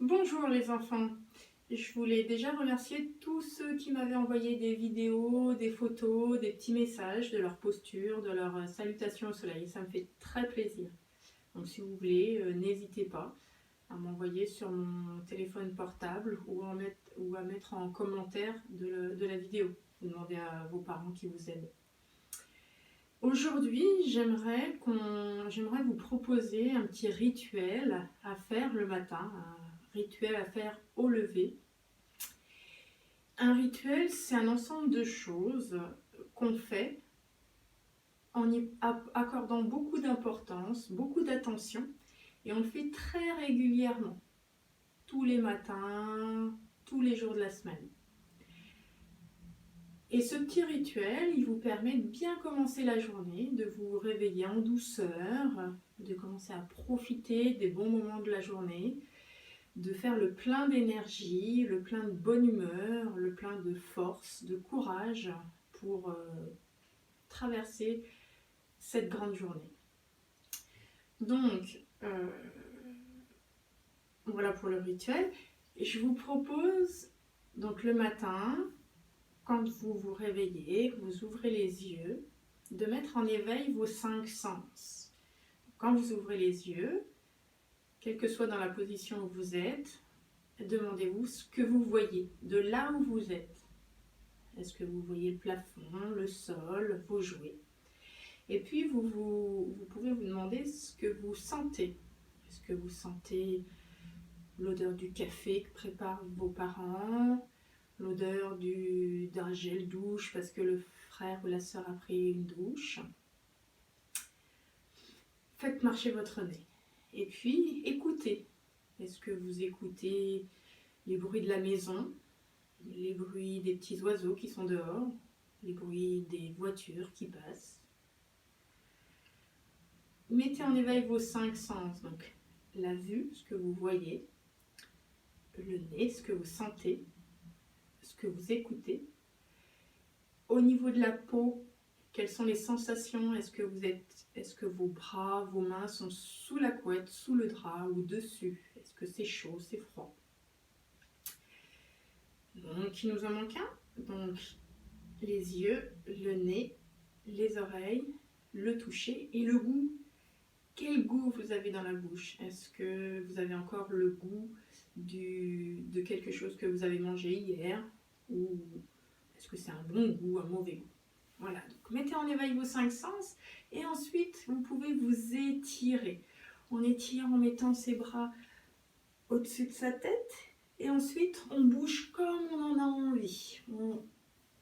Bonjour les enfants, je voulais déjà remercier tous ceux qui m'avaient envoyé des vidéos, des photos, des petits messages de leur posture, de leur salutation au soleil. Ça me fait très plaisir. Donc si vous voulez, n'hésitez pas à m'envoyer sur mon téléphone portable ou à mettre en commentaire de la vidéo. Vous demandez à vos parents qui vous aident. Aujourd'hui, j'aimerais vous proposer un petit rituel à faire le matin, un rituel à faire au lever. Un rituel, c'est un ensemble de choses qu'on fait en y accordant beaucoup d'importance, beaucoup d'attention, et on le fait très régulièrement, tous les matins, tous les jours de la semaine. Et ce petit rituel, il vous permet de bien commencer la journée, de vous réveiller en douceur, de commencer à profiter des bons moments de la journée, de faire le plein d'énergie, le plein de bonne humeur, le plein de force, de courage pour traverser cette grande journée. Donc, voilà pour le rituel. Je vous propose, donc le matin, quand vous vous réveillez, vous ouvrez les yeux, de mettre en éveil vos 5 sens. Quand vous ouvrez les yeux, quelle que soit dans la position où vous êtes, demandez-vous ce que vous voyez, de là où vous êtes. Est-ce que vous voyez le plafond, le sol, vos jouets? Et puis vous pouvez vous demander ce que vous sentez. Est-ce que vous sentez l'odeur du café que préparent vos parents, l'odeur d'un gel douche parce que le frère ou la sœur a pris une douche? Faites marcher votre nez. Et puis écoutez. Est-ce que vous écoutez les bruits de la maison, les bruits des petits oiseaux qui sont dehors, les bruits des voitures qui passent? Mettez en éveil vos 5 sens, donc la vue, ce que vous voyez, le nez, ce que vous sentez, ce que vous écoutez. Au niveau de la peau, quelles sont les sensations? Est-ce que vos bras, vos mains sont sous la couette, sous le drap ou dessus? Est-ce que c'est chaud, c'est froid? Donc, il nous en manque un. Donc, les yeux, le nez, les oreilles, le toucher et le goût. Quel goût vous avez dans la bouche? Est-ce que vous avez encore le goût de quelque chose que vous avez mangé hier? Ou est-ce que c'est un bon goût, un mauvais goût? Voilà, donc mettez en éveil vos 5 sens et ensuite vous pouvez vous étirer. On étire en mettant ses bras au-dessus de sa tête et ensuite on bouge comme on en a envie. On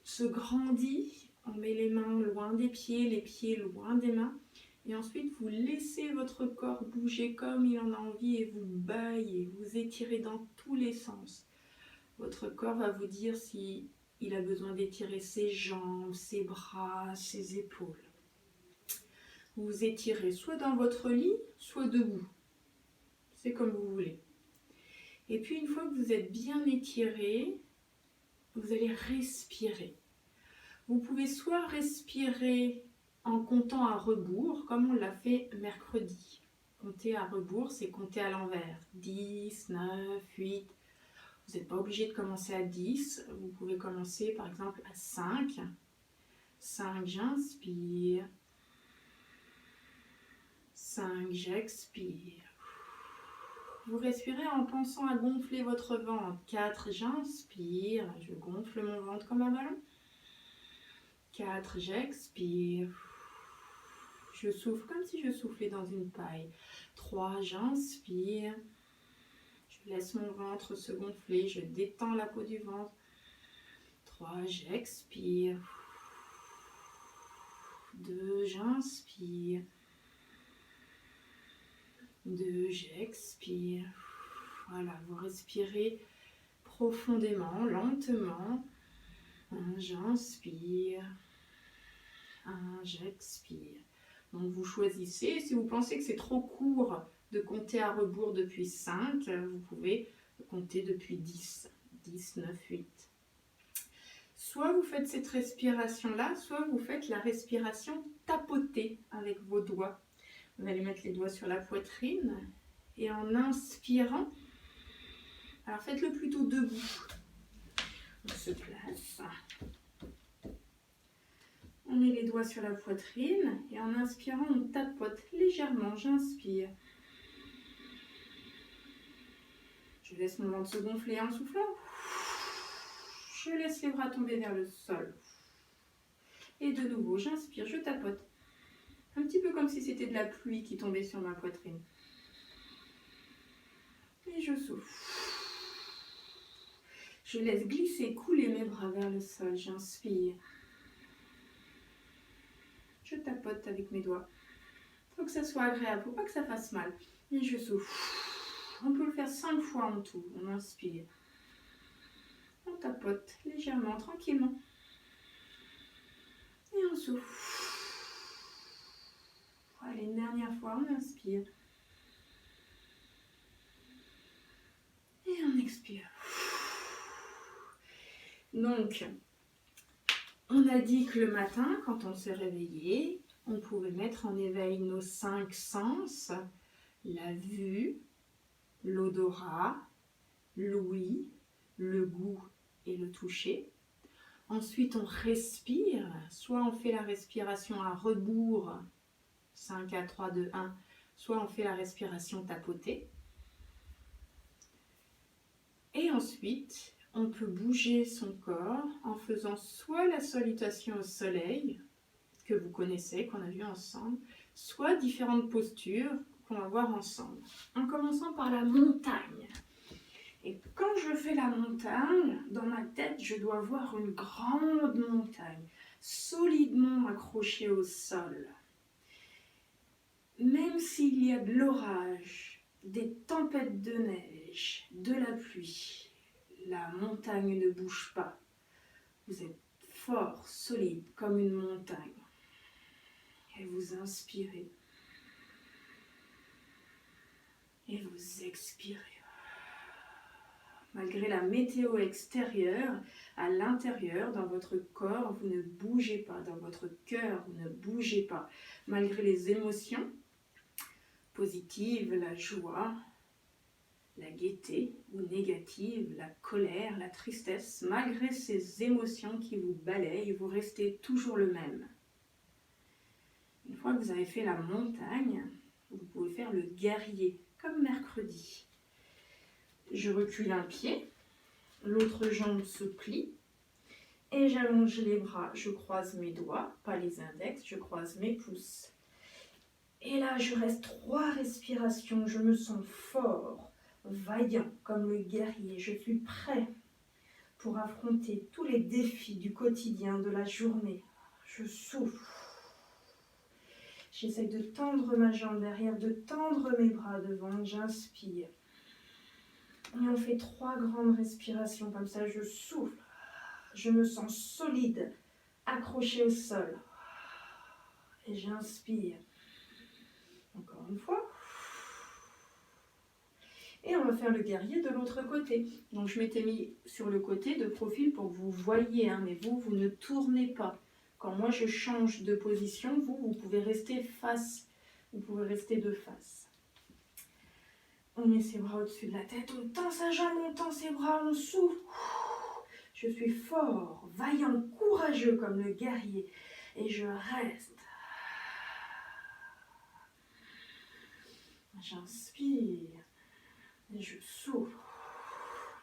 se grandit, on met les mains loin des pieds, les pieds loin des mains. Et ensuite, vous laissez votre corps bouger comme il en a envie et vous baillez, vous étirez dans tous les sens. Votre corps va vous dire si il a besoin d'étirer ses jambes, ses bras, ses épaules. Vous vous étirez soit dans votre lit, soit debout. C'est comme vous voulez. Et puis, une fois que vous êtes bien étiré, vous allez respirer. Vous pouvez soit respirer en comptant à rebours, comme on l'a fait mercredi. Compter à rebours, c'est compter à l'envers. 10, 9, 8. Vous n'êtes pas obligé de commencer à 10. Vous pouvez commencer par exemple à 5. 5, j'inspire. 5, j'expire. Vous respirez en pensant à gonfler votre ventre. 4, j'inspire. Je gonfle mon ventre comme un ballon. 4, j'expire. Je souffle comme si je soufflais dans une paille. 3, j'inspire. Je laisse mon ventre se gonfler. Je détends la peau du ventre. 3, j'expire. 2, j'inspire. 2, j'expire. Voilà, vous respirez profondément, lentement. 1, j'inspire. 1, j'expire. Donc vous choisissez, si vous pensez que c'est trop court de compter à rebours depuis 5, vous pouvez compter depuis 10. 10, 9, 8. Soit vous faites cette respiration-là, soit vous faites la respiration tapotée avec vos doigts. Vous allez mettre les doigts sur la poitrine et en inspirant, Alors faites-le plutôt debout. On se place. On met les doigts sur la poitrine et en inspirant, on tapote légèrement. J'inspire. Je laisse mon ventre se gonfler en soufflant. Je laisse les bras tomber vers le sol. Et de nouveau, j'inspire, je tapote. Un petit peu comme si c'était de la pluie qui tombait sur ma poitrine. Et je souffle. Je laisse glisser, couler mes bras vers le sol. J'inspire. Je tapote avec mes doigts. Il faut que ça soit agréable, il ne faut pas que ça fasse mal. Et je souffle. On peut le faire 5 fois en tout. On inspire. On tapote légèrement, tranquillement. Et on souffle. Allez, une dernière fois, on inspire. Et on expire. Donc, on a dit que le matin, quand on s'est réveillé, on pouvait mettre en éveil nos 5 sens, la vue, l'odorat, l'ouïe, le goût et le toucher. Ensuite, on respire, soit on fait la respiration à rebours, 5, 4, 3, 2, 1, soit on fait la respiration tapotée. Et ensuite, on peut bouger son corps en faisant soit la salutation au soleil, que vous connaissez, qu'on a vu ensemble, soit différentes postures qu'on va voir ensemble. En commençant par la montagne. Et quand je fais la montagne, dans ma tête, je dois voir une grande montagne, solidement accrochée au sol. Même s'il y a de l'orage, des tempêtes de neige, de la pluie, la montagne ne bouge pas. Vous êtes fort, solide, comme une montagne. Et vous inspirez. Et vous expirez. Malgré la météo extérieure, à l'intérieur, dans votre corps, vous ne bougez pas. Dans votre cœur, vous ne bougez pas. Malgré les émotions positives, la joie, la gaieté ou négative, la colère, la tristesse, malgré ces émotions qui vous balayent, vous restez toujours le même. Une fois que vous avez fait la montagne, vous pouvez faire le guerrier, comme mercredi. Je recule un pied, l'autre jambe se plie et j'allonge les bras. Je croise mes doigts, pas les index, je croise mes pouces. Et là, je reste 3 respirations, je me sens fort, vaillant comme le guerrier. Je suis prêt pour affronter tous les défis du quotidien, de la journée. Je souffle. J'essaie de tendre ma jambe derrière, de tendre mes bras devant, j'inspire. Et on fait 3 grandes respirations comme ça, je souffle. Je me sens solide, accroché au sol. Et j'inspire. Encore une fois. Et on va faire le guerrier de l'autre côté. Donc je m'étais mis sur le côté de profil pour que vous voyiez, hein, mais vous ne tournez pas. Quand moi je change de position, vous pouvez rester face. Vous pouvez rester de face. On met ses bras au-dessus de la tête, on tend sa jambe, on tend ses bras, on souffle. Je suis fort, vaillant, courageux comme le guerrier. Et je reste. J'inspire. Et je souffle.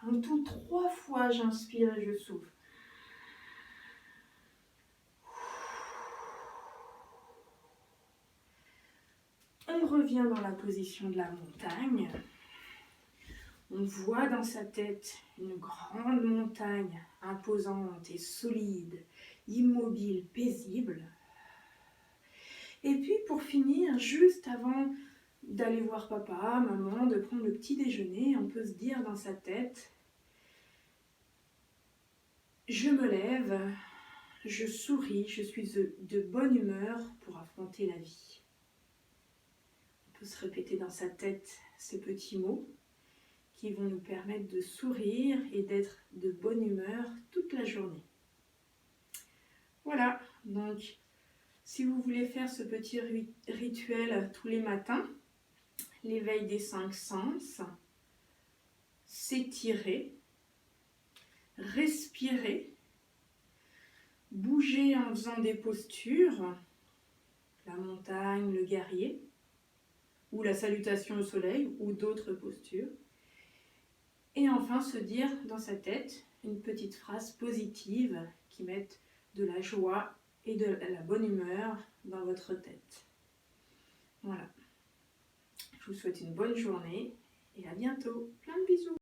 En tout 3 fois, j'inspire et je souffle. On revient dans la position de la montagne. On voit dans sa tête une grande montagne imposante et solide, immobile, paisible. Et puis pour finir, juste avant d'aller voir papa, maman, de prendre le petit déjeuner, on peut se dire dans sa tête, je me lève, je souris, je suis de bonne humeur pour affronter la vie. On peut se répéter dans sa tête ces petits mots qui vont nous permettre de sourire et d'être de bonne humeur toute la journée. Voilà, donc si vous voulez faire ce petit rituel tous les matins, l'éveil des 5 sens, s'étirer, respirer, bouger en faisant des postures, la montagne, le guerrier, ou la salutation au soleil, ou d'autres postures. Et enfin se dire dans sa tête une petite phrase positive qui mette de la joie et de la bonne humeur dans votre tête. Voilà. Je vous souhaite une bonne journée et à bientôt. Plein de bisous.